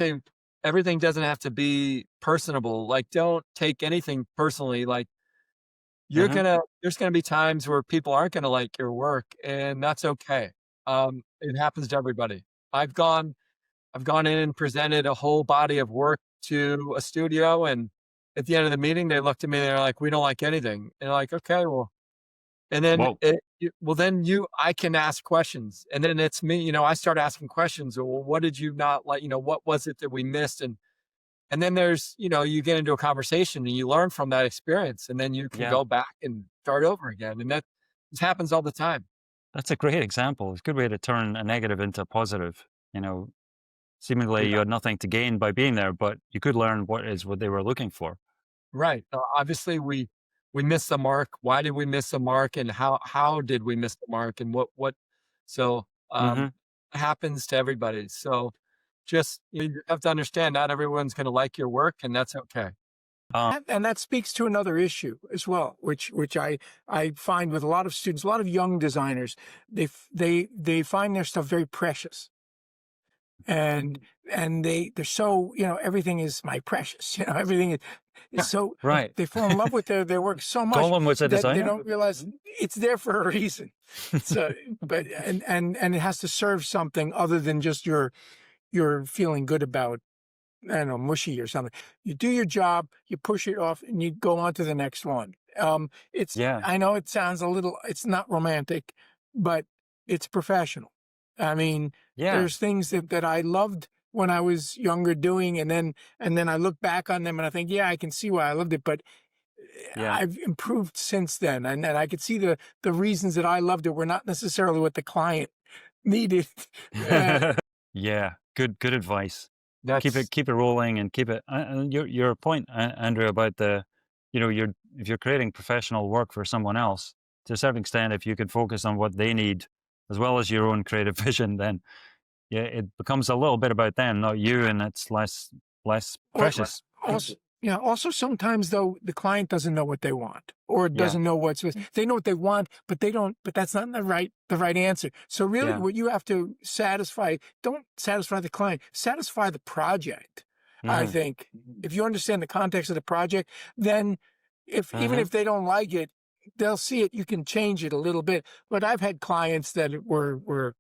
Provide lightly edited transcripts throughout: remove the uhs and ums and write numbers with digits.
say everything doesn't have to be personable. Like, don't take anything personally. Like, Hmm. there's gonna be times where people aren't gonna like your work, and that's okay. It happens to everybody. I've gone I've gone in and presented a whole body of work to a studio, and at the end of the meeting, they looked at me and they're like, "We don't like anything." And like, "Okay, well," and then Whoa. then I can ask questions, and then it's me, I start asking questions. Well, what did you not like? What was it that we missed? And then you get into a conversation and you learn from that experience, and then you can Yeah. go back and start over again. And that this happens all the time. That's a great example. It's a good way to turn a negative into a positive. You know, seemingly you Yeah. had nothing to gain by being there, but you could learn what they were looking for. Right. Obviously, we missed the mark. Why did we miss the mark, and how did we miss the mark, and what? So Hmm. happens to everybody. So just you have to understand, not everyone's going to like your work, and that's okay. And that speaks to another issue as well, which I find with a lot of students, a lot of young designers, they find their stuff very precious, and they're so, everything is my precious, everything is so, Right. they fall in love with their work so much Gollum was a that they designer. don't realize it's there for a reason. So, but and it has to serve something other than just you're feeling good about, I don't know, mushy or something. You do your job, you push it off, and you go on to the next one. Yeah. I know it sounds a little, it's not romantic, but it's professional. I mean, Yeah. there's things that I loved when I was younger doing, and then I look back on them and I think, yeah, I can see why I loved it, but Yeah. I've improved since then, and I could see the reasons that I loved it were not necessarily what the client needed. Uh, Yeah. Good advice. That's Keep it rolling and keep it. And your point, Andrew, about if you're creating professional work for someone else, to a certain extent, if you can focus on what they need as well as your own creative vision, then yeah, it becomes a little bit about them, not you, and it's less Or precious. also, yeah, also sometimes though the client doesn't know what they want or Yeah. doesn't know they know what they want, but they don't, but that's not the right answer. So really Yeah. what you have to satisfy, don't satisfy the client, satisfy the project. I Hmm. think if you understand the context of the project, then if even Hmm. if they don't like it, they'll see it, you can change it a little bit. But I've had clients that were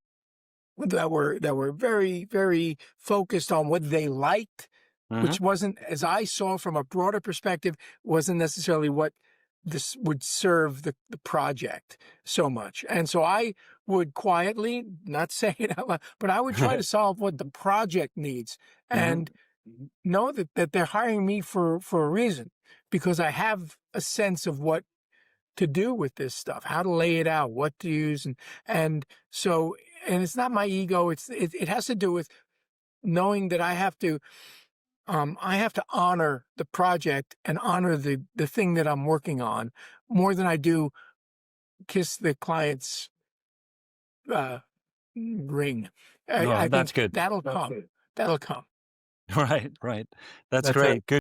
very, very focused on what they liked, Hmm. which wasn't, as I saw from a broader perspective, wasn't necessarily what this would serve the project so much. And so I would quietly, not say it out loud, but I would try to solve what the project needs Hmm. and know that they're hiring me for a reason, because I have a sense of what to do with this stuff, how to lay it out, what to use, and so, and it's not my ego. It has to do with knowing that I have to honor the project and honor the thing that I'm working on more than I do kiss the client's uh, ring. I No, think that's good. that'll come. That'll come. Right. Right. That's that's it. great. Good.